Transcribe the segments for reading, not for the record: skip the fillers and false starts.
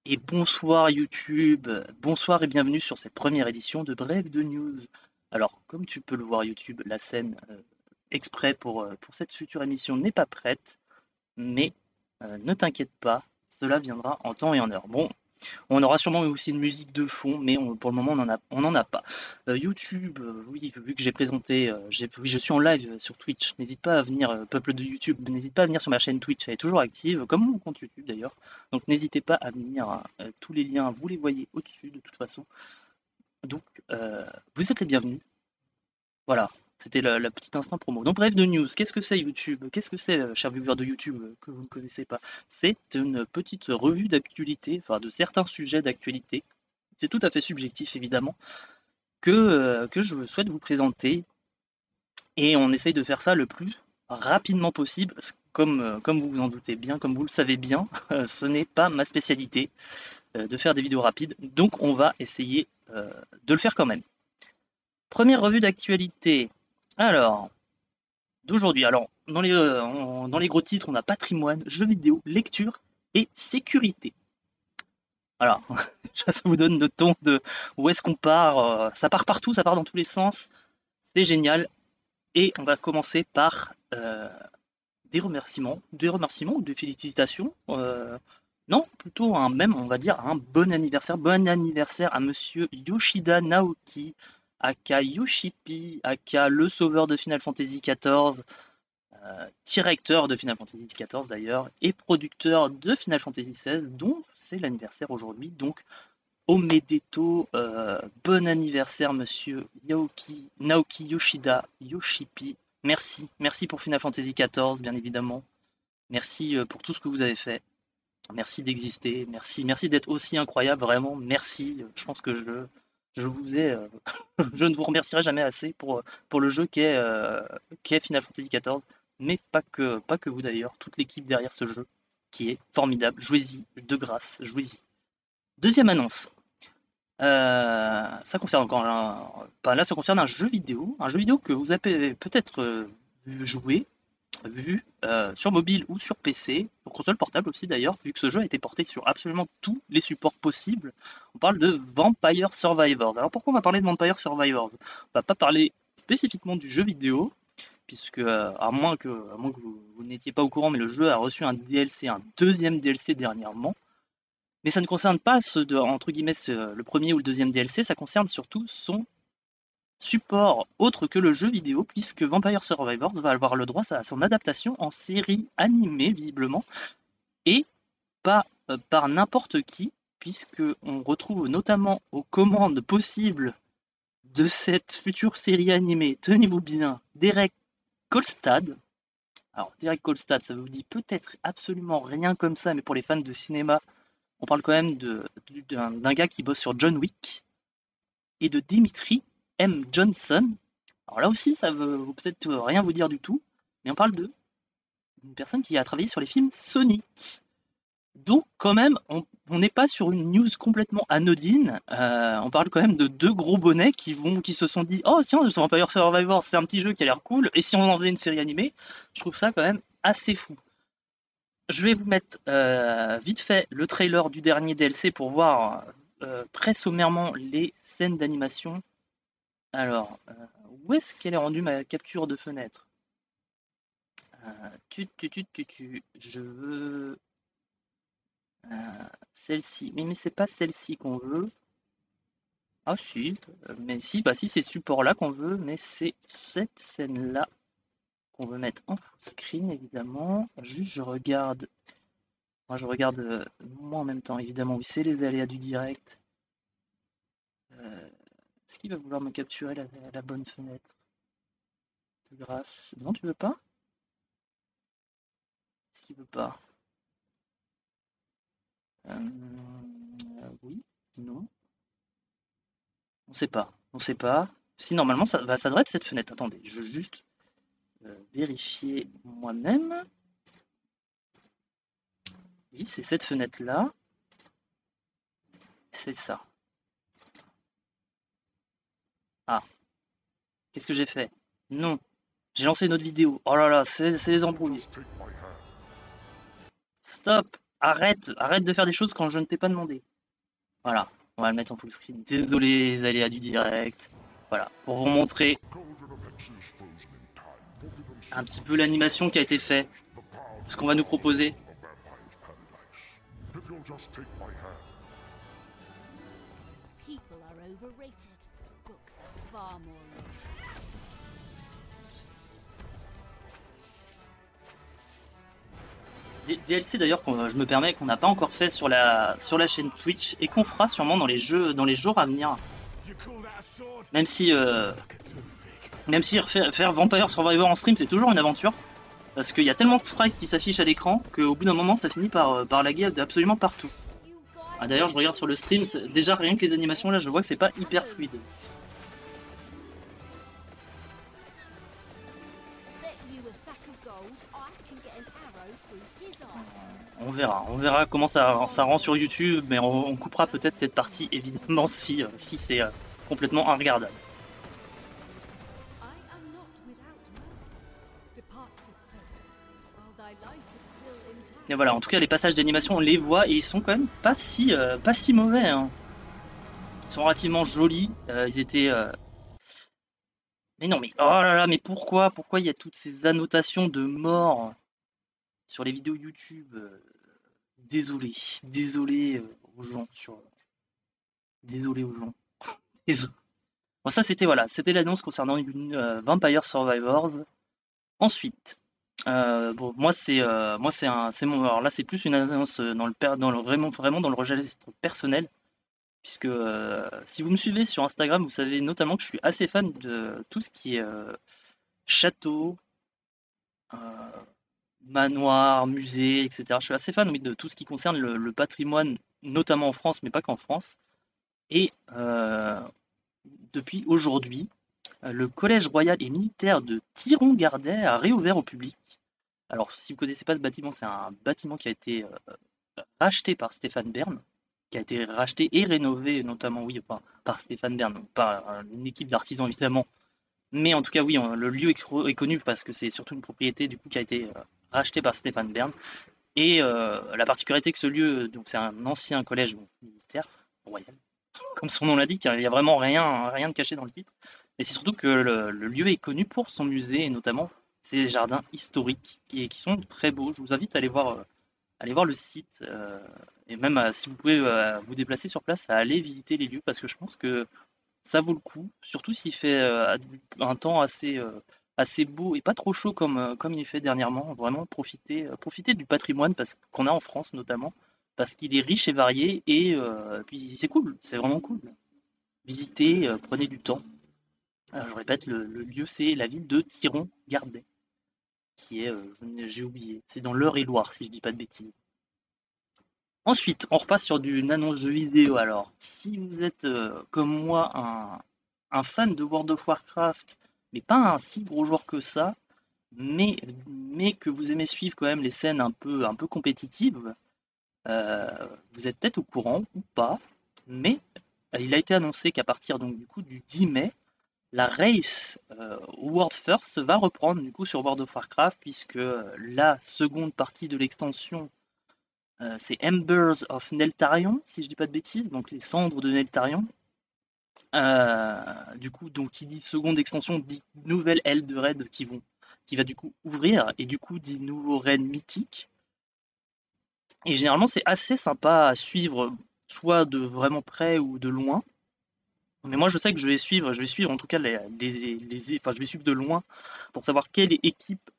Et bonsoir YouTube, bonsoir et bienvenue sur cette première édition de Bref de News. Alors, comme tu peux le voir YouTube, la scène exprès pour cette future émission n'est pas prête, mais ne t'inquiète pas, cela viendra en temps et en heure. Bon, on aura sûrement aussi une musique de fond, mais pour le moment on n'en a pas. YouTube, oui, vu que j'ai présenté, oui, je suis en live sur Twitch, n'hésite pas à venir, peuple de YouTube, n'hésite pas à venir sur ma chaîne Twitch, elle est toujours active, comme mon compte YouTube d'ailleurs. Donc n'hésitez pas à venir, hein, tous les liens, vous les voyez au-dessus de toute façon. Donc vous êtes les bienvenus. Voilà, c'était la petite instant promo. Donc bref, de news, qu'est-ce que c'est YouTube? Qu'est-ce que c'est, chers viewers de YouTube, que vous ne connaissez pas? C'est une petite revue d'actualité, enfin de certains sujets d'actualité. C'est tout à fait subjectif évidemment, que je souhaite vous présenter. Et on essaye de faire ça le plus rapidement possible. Comme vous vous en doutez bien, comme vous le savez bien, ce n'est pas ma spécialité de faire des vidéos rapides. Donc on va essayer de le faire quand même. Première revue d'actualité. Alors, d'aujourd'hui. Alors, dans les gros titres, on a patrimoine, jeux vidéo, lecture et sécurité. Alors, ça vous donne le ton de où est-ce qu'on part. Ça part partout, ça part dans tous les sens. C'est génial. Et on va commencer par des remerciements ou des félicitations. Non, plutôt on va dire un bon anniversaire. Bon anniversaire à monsieur Yoshida Naoki, aka Yoshipi, aka le sauveur de Final Fantasy XIV, directeur de Final Fantasy XIV d'ailleurs, et producteur de Final Fantasy XVI, dont c'est l'anniversaire aujourd'hui. Donc, Omedeto, bon anniversaire monsieur Naoki Yoshida Yoshipi. Merci, merci pour Final Fantasy XIV, bien évidemment. Merci pour tout ce que vous avez fait. Merci d'exister. Merci d'être aussi incroyable, vraiment. Merci. Je pense que je vous ai, je ne vous remercierai jamais assez pour le jeu qu'est Final Fantasy XIV, mais pas que vous d'ailleurs, toute l'équipe derrière ce jeu qui est formidable. Jouez-y, de grâce, jouez-y. Deuxième annonce. Ça concerne encore là, ça concerne un jeu vidéo que vous avez peut-être vu sur mobile ou sur PC, sur console portable aussi d'ailleurs, vu que ce jeu a été porté sur absolument tous les supports possibles. On parle de Vampire Survivors. Alors pourquoi on va parler de Vampire Survivors? On va pas parler spécifiquement du jeu vidéo, puisque à moins que vous n'étiez pas au courant, mais le jeu a reçu un DLC, un deuxième DLC dernièrement. Mais ça ne concerne pas entre guillemets, le premier ou le deuxième DLC, ça concerne surtout son support autre que le jeu vidéo, puisque Vampire Survivors va avoir le droit à son adaptation en série animée, visiblement, et pas par n'importe qui, puisque on retrouve notamment aux commandes possibles de cette future série animée, tenez-vous bien, Derek Kolstad. Alors, Derek Kolstad, ça vous dit peut-être absolument rien comme ça, mais pour les fans de cinéma, on parle quand même d'un gars qui bosse sur John Wick, et de Dimitri M. Johnson. Alors là aussi, ça veut peut-être rien vous dire du tout, mais on parle d'une personne qui a travaillé sur les films Sonic. Donc quand même, on n'est pas sur une news complètement anodine. On parle quand même de deux gros bonnets qui se sont dit oh tiens, The Vampire Survivors, c'est un petit jeu qui a l'air cool, et si on en faisait une série animée, je trouve ça quand même assez fou. Je vais vous mettre vite fait le trailer du dernier DLC pour voir très sommairement les scènes d'animation. Alors, où est-ce qu'elle est rendue ma capture de fenêtre? Je veux celle-ci. Mais c'est pas celle-ci qu'on veut. Ah si, mais si, bah si c'est ce support-là qu'on veut, mais c'est cette scène-là qu'on veut mettre en full screen évidemment. Juste je regarde. Moi je regarde moi en même temps, évidemment, oui, c'est les aléas du direct. Est-ce qu'il va vouloir me capturer la bonne fenêtre? De grâce. Non, tu veux pas? Est-ce qu'il veut pas? Oui, non, on sait pas. On sait pas. Si normalement ça devrait être cette fenêtre. Attendez, je veux juste vérifier moi-même. Oui, c'est cette fenêtre-là. C'est ça. Ah, qu'est-ce que j'ai fait? Non, j'ai lancé une autre vidéo. Oh là là, c'est les embrouilles. Stop! arrête de faire des choses quand je ne t'ai pas demandé. Voilà, on va le mettre en full screen. Désolé les aléas du direct. Voilà, pour vous montrer un petit peu l'animation qui a été faite, ce qu'on va nous proposer. People are overrated. Books are far more real. DLC d'ailleurs, je me permets, qu'on n'a pas encore fait sur la chaîne Twitch et qu'on fera sûrement dans les jours à venir. Même si faire Vampire Survivor en stream, c'est toujours une aventure. Parce qu'il y a tellement de sprites qui s'affichent à l'écran qu'au bout d'un moment, ça finit par laguer absolument partout. Ah, d'ailleurs, je regarde sur le stream, déjà rien que les animations là, je vois que c'est pas hyper fluide. On verra comment ça rend sur YouTube, mais on coupera peut-être cette partie évidemment si c'est complètement regardable. Et voilà, en tout cas les passages d'animation on les voit et ils sont quand même pas si mauvais. Hein. Ils sont relativement jolis, ils étaient... Mais non mais oh là là, mais pourquoi il y a toutes ces annotations de mort sur les vidéos YouTube Désolé aux gens Désolé aux gens. Bon, ça c'était l'annonce concernant Vampire Survivors. Ensuite, bon, alors là c'est plus une annonce vraiment dans le registre personnel, puisque si vous me suivez sur Instagram, vous savez notamment que je suis assez fan de tout ce qui est château, euh, manoir, musée, etc. Je suis assez fan de tout ce qui concerne le patrimoine, notamment en France, mais pas qu'en France. Et depuis aujourd'hui, le Collège royal et militaire de Thiron-Gardet a réouvert au public. Alors, si vous ne connaissez pas ce bâtiment, c'est un bâtiment qui a été racheté par Stéphane Bern, qui a été racheté et rénové, notamment, oui, par Stéphane Bern, donc pas une équipe d'artisans évidemment, mais en tout cas, oui, le lieu est connu parce que c'est surtout une propriété du coup qui a été rachetée par Stéphane Bern. Et la particularité que ce lieu, donc c'est un ancien collège militaire royal, comme son nom l'indique, il n'y a vraiment rien de caché dans le titre. Mais c'est surtout que le lieu est connu pour son musée et notamment ses jardins historiques qui sont très beaux. Je vous invite à aller voir le site et même si vous pouvez vous déplacer sur place, à aller visiter les lieux parce que je pense que ça vaut le coup, surtout s'il fait un temps assez beau et pas trop chaud comme il fait dernièrement. Vraiment profiter du patrimoine qu'on a en France notamment, parce qu'il est riche et varié et puis c'est cool, c'est vraiment cool. Visitez, prenez du temps. Je répète, le lieu c'est la ville de Thiron-Gardet, qui est, j'ai oublié, c'est dans l'Eure-et-Loire si je dis pas de bêtises. Ensuite, on repasse sur une annonce jeu vidéo. Alors, si vous êtes comme moi un fan de World of Warcraft, mais pas un si gros joueur que ça, mais que vous aimez suivre quand même les scènes un peu compétitives, vous êtes peut-être au courant ou pas, mais il a été annoncé qu'à partir donc du coup du 10 mai, la race World First va reprendre du coup sur World of Warcraft puisque la seconde partie de l'extension c'est Embers of Neltarion, si je dis pas de bêtises, donc les cendres de Neltarion. Du coup, donc qui dit seconde extension dit nouvelle aile de raid qui va du coup ouvrir et du coup dit nouveau raid mythique. Et généralement c'est assez sympa à suivre, soit de vraiment près ou de loin. Mais moi je sais que je vais suivre en tout cas enfin je vais suivre de loin pour savoir quelle équipe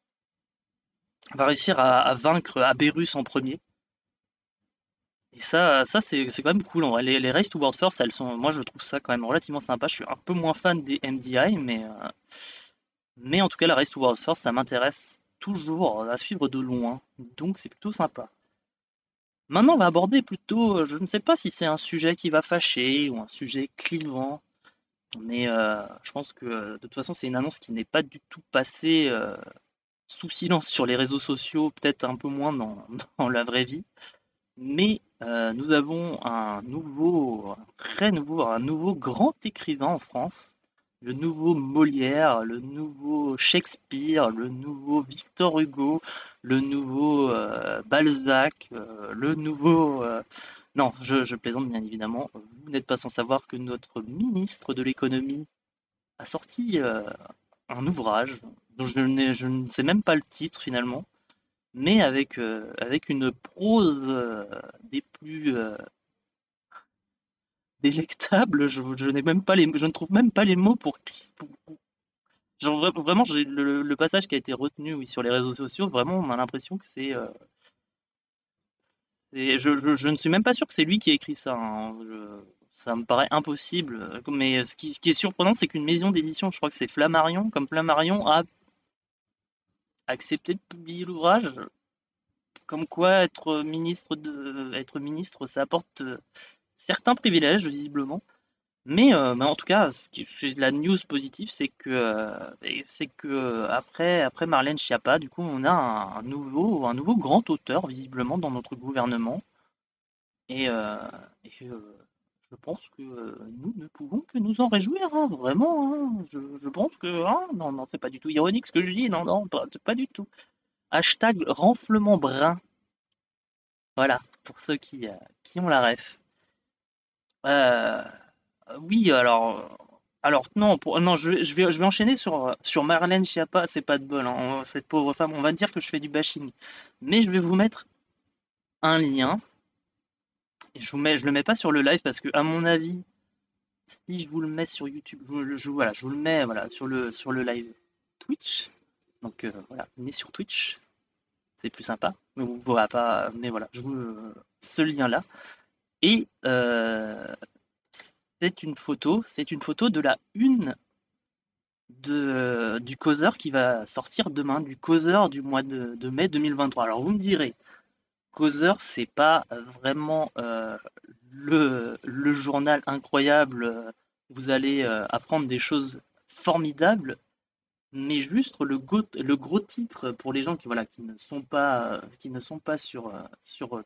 va réussir à vaincre Aberus en premier. Et ça c'est quand même cool en vrai. Les Race to World First, moi je trouve ça quand même relativement sympa. Je suis un peu moins fan des MDI, mais en tout cas la Race to World First, ça m'intéresse toujours à suivre de loin. Donc c'est plutôt sympa. Maintenant on va aborder plutôt, je ne sais pas si c'est un sujet qui va fâcher ou un sujet clivant, mais je pense que de toute façon c'est une annonce qui n'est pas du tout passée sous silence sur les réseaux sociaux, peut-être un peu moins dans la vraie vie. Mais nous avons un nouveau grand écrivain en France, le nouveau Molière, le nouveau Shakespeare, le nouveau Victor Hugo, le nouveau Balzac, le nouveau... Non, je plaisante bien évidemment. Vous n'êtes pas sans savoir que notre ministre de l'économie a sorti un ouvrage dont je ne sais même pas le titre finalement, mais avec une prose des plus délectables. Je n'ai même pas je ne trouve même pas les mots genre, vraiment, j'ai le passage qui a été retenu, oui, sur les réseaux sociaux. Vraiment, on a l'impression que je ne suis même pas sûr que c'est lui qui a écrit ça, hein. Ça me paraît impossible. Mais ce qui est surprenant, c'est qu'une maison d'édition, je crois que c'est Flammarion, comme Flammarion a accepté de publier l'ouvrage. Comme quoi, être ministre, ça apporte certains privilèges, visiblement. Mais en tout cas, c'est la news positive, c'est que après Marlène Schiappa, du coup, on a un nouveau grand auteur, visiblement, dans notre gouvernement. Et, euh, et je pense que nous ne pouvons que nous en réjouir, hein, vraiment, hein. Je pense que... ah, non, non, c'est pas du tout ironique ce que je dis, non, non, pas du tout. Hashtag renflement brun, voilà, pour ceux qui ont la ref. Euh, oui, alors non, non, je vais enchaîner sur Marlène Schiappa, c'est pas de bol, hein, cette pauvre femme, on va dire que je fais du bashing. Mais je vais vous mettre un lien, et je le mets pas sur le live parce que, à mon avis, si je vous le mets sur YouTube, voilà, je vous le mets voilà, sur le live Twitch. Donc voilà, venez sur Twitch, c'est plus sympa. Mais vous verrez pas, mais voilà, ce lien-là. Et c'est une photo de la une du causeur qui va sortir demain, du causeur du mois de mai 2023. Alors vous me direz, causeur, c'est pas vraiment le journal incroyable, vous allez apprendre des choses formidables, mais juste le gros titre pour les gens qui, voilà, qui ne sont pas sur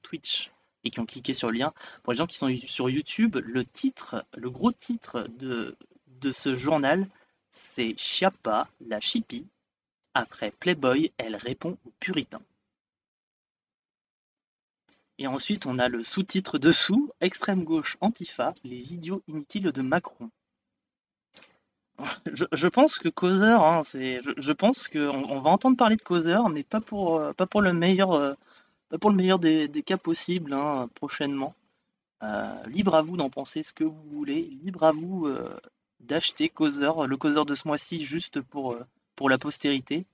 Twitch et qui ont cliqué sur le lien, pour les gens qui sont sur YouTube, le gros titre de ce journal, c'est Chiappa, la chippie. Après Playboy, elle répond aux puritains. Et ensuite, on a le sous-titre dessous, extrême gauche Antifa, les idiots inutiles de Macron. Je pense que Causeur, hein, je pense qu'on va entendre parler de Causeur, mais pas pour le meilleur, pas pour le meilleur des cas possibles, hein, prochainement. Libre à vous d'en penser ce que vous voulez, libre à vous d'acheter Causeur, le Causeur de ce mois-ci, juste pour la postérité.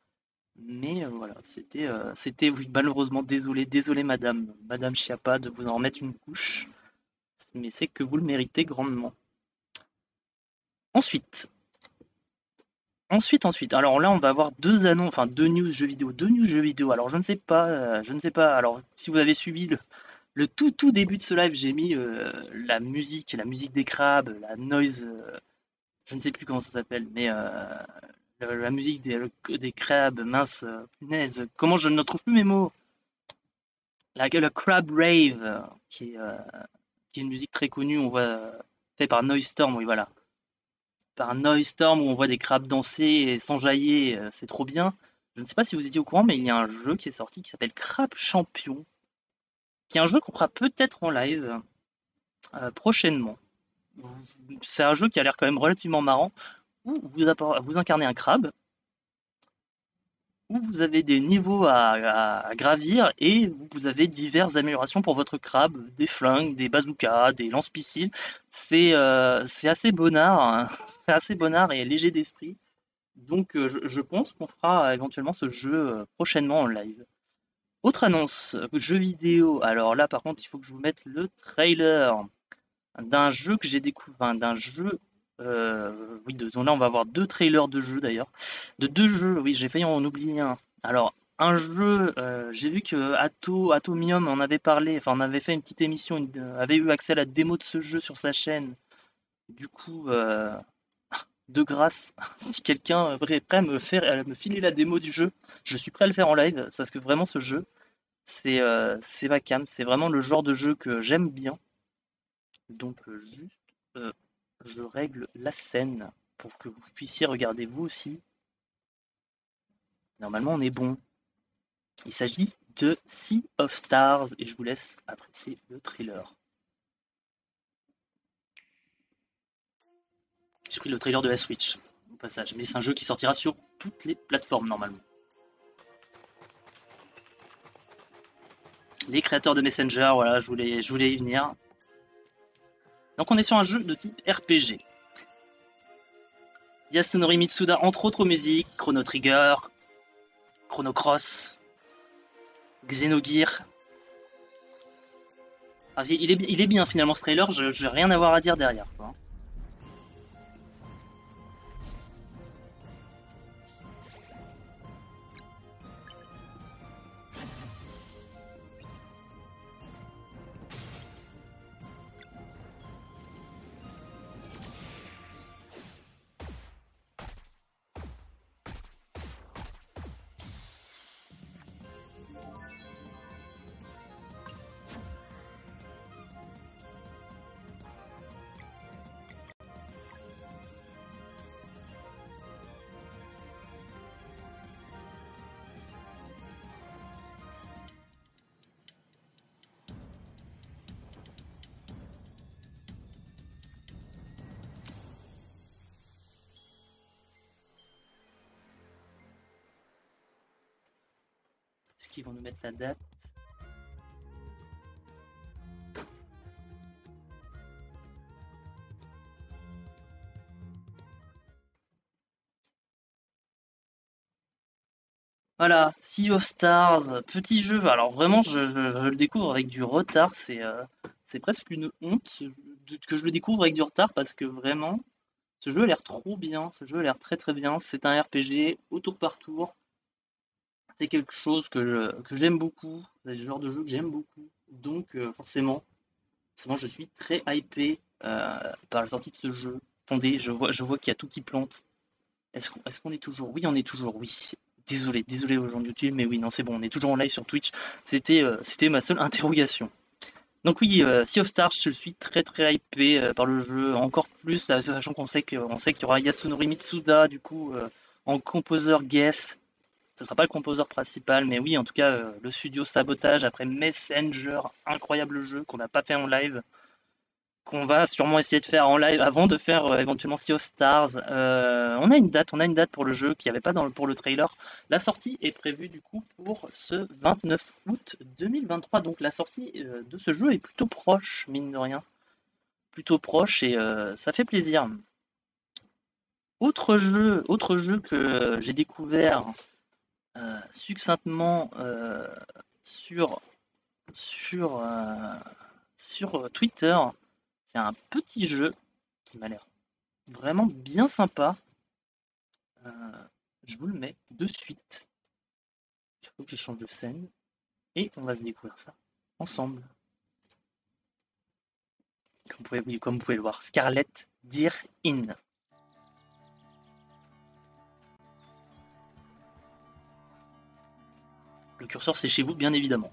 Mais voilà, c'était, oui, malheureusement, désolé Madame Chiappa, de vous en remettre une couche, mais c'est que vous le méritez grandement. Ensuite, ensuite, alors là, on va avoir deux annonces, enfin deux news jeux vidéo, deux news jeux vidéo. Alors je ne sais pas. Alors si vous avez suivi le tout début de ce live, j'ai mis la musique des crabes, la noise, je ne sais plus comment ça s'appelle, mais la musique des crabes, mince, punaise, comment je ne trouve plus mes mots. La crab rave, qui est une musique très connue, on voit, fait par Noise Storm, oui voilà, par Noise Storm où on voit des crabes danser et s'enjailler, c'est trop bien. Je ne sais pas si vous étiez au courant, mais il y a un jeu qui est sorti qui s'appelle Crab Champion, qui est un jeu qu'on fera peut-être en live prochainement. C'est un jeu qui a l'air quand même relativement marrant, où vous incarnez un crabe, où vous avez des niveaux à gravir et vous avez diverses améliorations pour votre crabe, des flingues, des bazookas, des lance-missiles. C'est assez bonnard, hein. C'est assez bonnard et léger d'esprit. Donc je pense qu'on fera éventuellement ce jeu prochainement en live. Autre annonce, jeu vidéo. Alors là par contre il faut que je vous mette le trailer d'un jeu que j'ai découvert, enfin, d'un jeu. Oui, là on va avoir deux trailers de jeux d'ailleurs. De deux jeux, oui, j'ai failli en oublier un. Alors, un jeu, j'ai vu que Atomium en avait parlé, enfin on avait fait une petite émission, avait eu accès à la démo de ce jeu sur sa chaîne. Du coup, de grâce, si quelqu'un est prêt à me filer la démo du jeu, je suis prêt à le faire en live, parce que vraiment ce jeu, c'est ma cam, c'est vraiment le genre de jeu que j'aime bien. Donc juste, euh, je règle la scène pour que vous puissiez regarder vous aussi. Normalement, on est bon. Il s'agit de Sea of Stars et je vous laisse apprécier le trailer. J'ai pris le trailer de la Switch au passage, mais c'est un jeu qui sortira sur toutes les plateformes normalement. Les créateurs de Messenger, voilà, je voulais y venir. Donc on est sur un jeu de type RPG. Yasunori Mitsuda, entre autres musiques, Chrono Trigger, Chrono Cross, Xenogears. Ah, il est bien finalement ce trailer, je n'ai rien à avoir à dire derrière, quoi. Est-ce qu'ils vont nous mettre la date? Voilà, Sea of Stars, petit jeu. Alors vraiment, je le découvre avec du retard. C'est presque une honte que je le découvre avec du retard parce que vraiment, ce jeu a l'air trop bien. Ce jeu a l'air très très bien. C'est un RPG au tour par tour. C'est quelque chose que j'aime beaucoup. C'est le genre de jeu que j'aime beaucoup. Donc forcément, je suis très hypé par la sortie de ce jeu. Attendez, je vois qu'il y a tout qui plante. Est-ce qu'on est toujours? Oui, on est toujours, oui. Désolé aux gens de YouTube, mais oui, non, c'est bon, on est toujours en live sur Twitch. C'était ma seule interrogation. Donc oui, Sea of Stars, je suis très très hypé par le jeu, encore plus, là, sachant qu'on sait qu'il y aura Yasunori Mitsuda, du coup, en composeur guest. Ce sera pas le composeur principal, mais oui, en tout cas, le studio Sabotage, après Messenger, incroyable jeu qu'on n'a pas fait en live, qu'on va sûrement essayer de faire en live avant de faire éventuellement Sea of Stars. On a une date pour le jeu qu'il n'y avait pas pour le trailer. La sortie est prévue du coup pour ce 29 août 2023. Donc la sortie de ce jeu est plutôt proche, mine de rien. Plutôt proche et ça fait plaisir. Autre jeu que j'ai découvert succinctement sur, sur, sur Twitter, c'est un petit jeu qui m'a l'air vraiment bien sympa. Je vous le mets de suite. Il faut que je change de scène. Et on va se découvrir ça ensemble. Comme vous pouvez le voir, Scarlet Deer Inn. Le curseur c'est chez vous bien évidemment.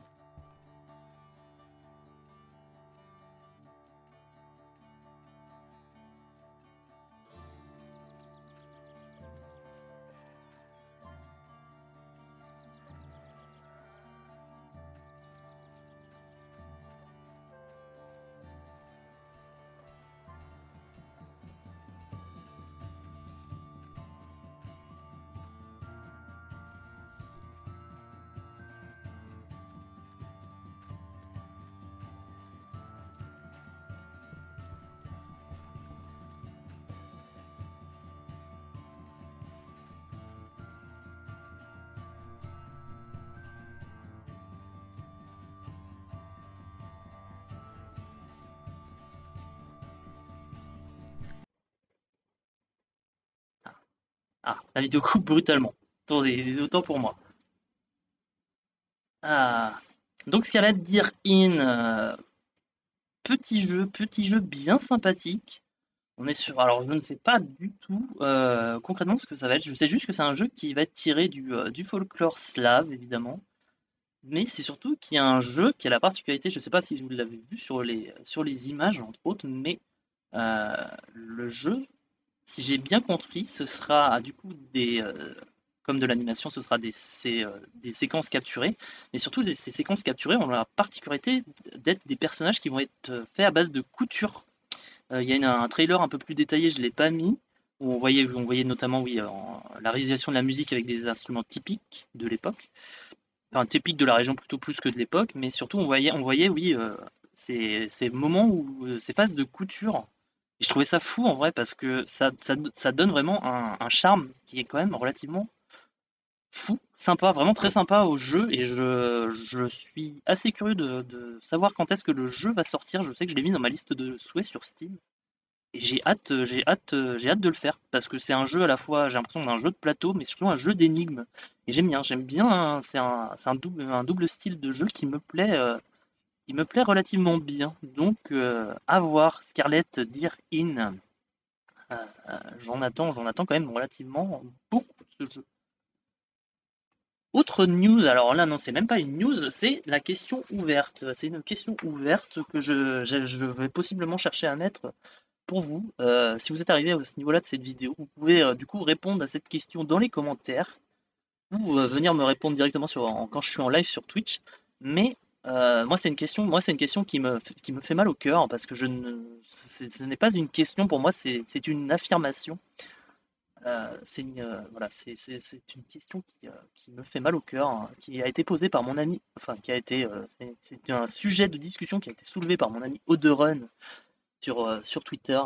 Ah, la vidéo coupe brutalement. Attendez, autant pour moi. Ah. Donc Scarlet Deer Inn, petit jeu bien sympathique. On est sur. Alors je ne sais pas du tout concrètement ce que ça va être. Je sais juste que c'est un jeu qui va être tiré du folklore slave, évidemment. Mais c'est surtout qu'il y a un jeu qui a la particularité, je ne sais pas si vous l'avez vu sur les images, entre autres, mais le jeu, si j'ai bien compris, ce sera du coup comme de l'animation, ce sera des séquences capturées, mais surtout ces séquences capturées ont la particularité d'être des personnages qui vont être faits à base de couture. Il y a un trailer un peu plus détaillé, je ne l'ai pas mis, où on voyait notamment oui, la réalisation de la musique avec des instruments typiques de l'époque, enfin typiques de la région plutôt plus que de l'époque, mais surtout on voyait oui, ces moments où ces phases de couture. Et je trouvais ça fou en vrai parce que ça donne vraiment un charme qui est quand même relativement fou, sympa, vraiment très sympa au jeu. Et je suis assez curieux de savoir quand est-ce que le jeu va sortir. Je sais que je l'ai mis dans ma liste de souhaits sur Steam. Et j'ai hâte de le faire parce que c'est un jeu à la fois, j'ai l'impression d'un jeu de plateau, mais surtout un jeu d'énigmes. Et j'aime bien, hein, c'est un double style de jeu qui me plaît relativement bien. Donc, à voir Scarlet Deer In. J'en attends quand même relativement beaucoup de ce jeu. Autre news, alors là non, c'est même pas une news, c'est la question ouverte. C'est une question ouverte que je vais possiblement chercher à mettre pour vous. Si vous êtes arrivé à ce niveau-là de cette vidéo, vous pouvez du coup répondre à cette question dans les commentaires ou venir me répondre directement quand je suis en live sur Twitch. Mais moi c'est une question qui me fait mal au cœur parce que ce n'est pas une question pour moi, c'est une affirmation. Voilà, c'est une question qui me fait mal au cœur, hein, qui a été posée par mon ami, enfin c'est un sujet de discussion qui a été soulevé par mon ami Oderun sur Twitter.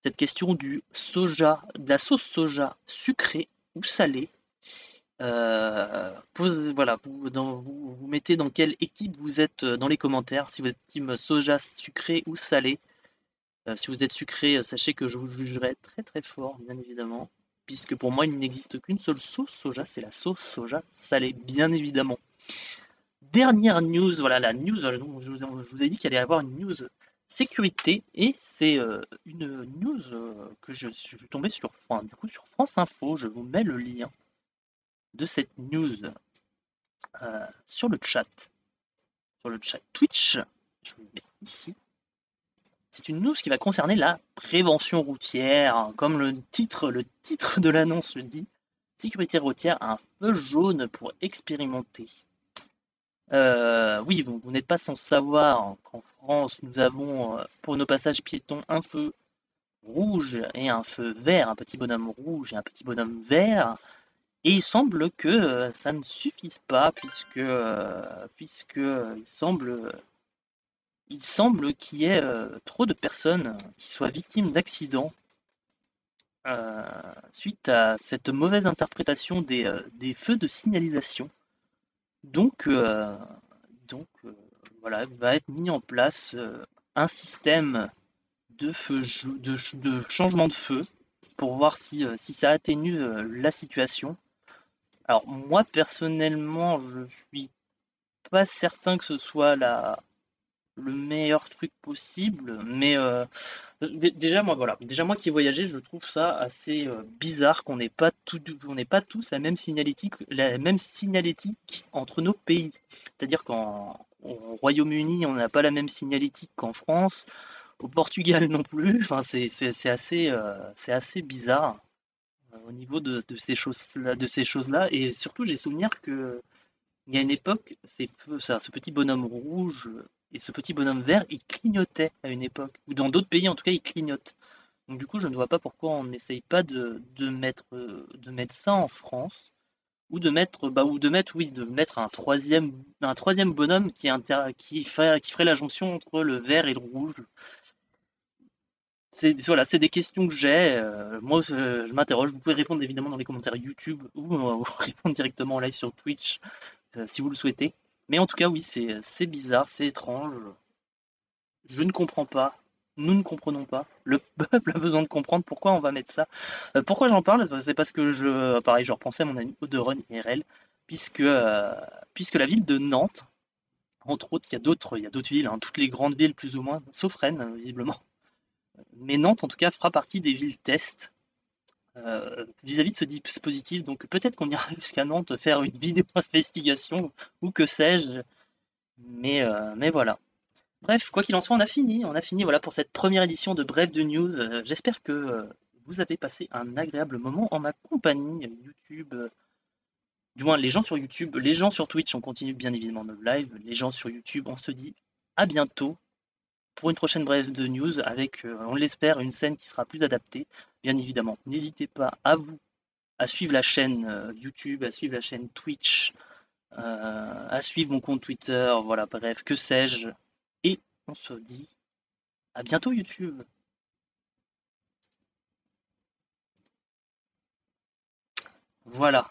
Cette question du soja, de la sauce soja sucrée ou salée. Voilà, vous mettez dans quelle équipe vous êtes dans les commentaires, si vous êtes team soja sucré ou salé. Si vous êtes sucré, sachez que je vous jugerai très très fort, bien évidemment, puisque pour moi il n'existe qu'une seule sauce soja, c'est la sauce soja salée, bien évidemment. Dernière news, voilà la news, je vous ai dit qu'il allait y avoir une news sécurité, et c'est une news que je suis tombé sur France Info. Je vous mets le lien de cette news sur le chat Twitch. Je vous le mets ici. C'est une news qui va concerner la prévention routière, comme le titre de l'annonce le dit. Sécurité routière, un feu jaune pour expérimenter. Oui, vous n'êtes pas sans savoir qu'en France, nous avons pour nos passages piétons un feu rouge et un feu vert, un petit bonhomme rouge et un petit bonhomme vert. Et il semble que ça ne suffise pas, puisque il semble qu'il y ait trop de personnes qui soient victimes d'accidents suite à cette mauvaise interprétation des feux de signalisation. Donc, voilà, va être mis en place un système de changement de feu pour voir si ça atténue la situation. Alors moi personnellement, je suis pas certain que ce soit le meilleur truc possible, mais déjà moi qui ai voyagé, je trouve ça assez bizarre qu'on n'ait pas tous la même signalétique entre nos pays. C'est-à-dire qu'au Royaume-Uni, on n'a pas la même signalétique qu'en France, au Portugal non plus. Enfin, c'est assez bizarre au niveau de ces choses-là. Et surtout, j'ai souvenir que il y a une époque, ce petit bonhomme rouge et ce petit bonhomme vert, ils clignotaient à une époque. Ou dans d'autres pays, en tout cas, ils clignotent. Donc du coup, je ne vois pas pourquoi on n'essaye pas de mettre ça en France. Ou de mettre un troisième bonhomme qui ferait la jonction entre le vert et le rouge. Voilà, c'est des questions que j'ai. Moi, je m'interroge. Vous pouvez répondre évidemment dans les commentaires YouTube ou répondre directement en live sur Twitch si vous le souhaitez. Mais en tout cas, oui, c'est bizarre, c'est étrange. Je ne comprends pas. Nous ne comprenons pas. Le peuple a besoin de comprendre pourquoi on va mettre ça. Pourquoi j'en parle? C'est parce que pareil, je repensais à mon ami Oderun IRL, puisque la ville de Nantes, entre autres, il y a d'autres villes, hein, toutes les grandes villes plus ou moins, sauf Rennes, visiblement. Mais Nantes, en tout cas, fera partie des villes test vis-à-vis de ce dispositif. Donc peut-être qu'on ira jusqu'à Nantes faire une vidéo investigation ou que sais-je. Mais voilà. Bref, quoi qu'il en soit, on a fini voilà, pour cette première édition de Bref de News. J'espère que vous avez passé un agréable moment en ma compagnie. YouTube, du moins les gens sur YouTube, les gens sur Twitch, on continue bien évidemment nos lives. Les gens sur YouTube, on se dit à bientôt pour une prochaine brève de news avec, on l'espère, une scène qui sera plus adaptée. Bien évidemment, n'hésitez pas à suivre la chaîne YouTube, à suivre la chaîne Twitch, à suivre mon compte Twitter, voilà, bref, que sais-je. Et on se dit à bientôt YouTube. Voilà.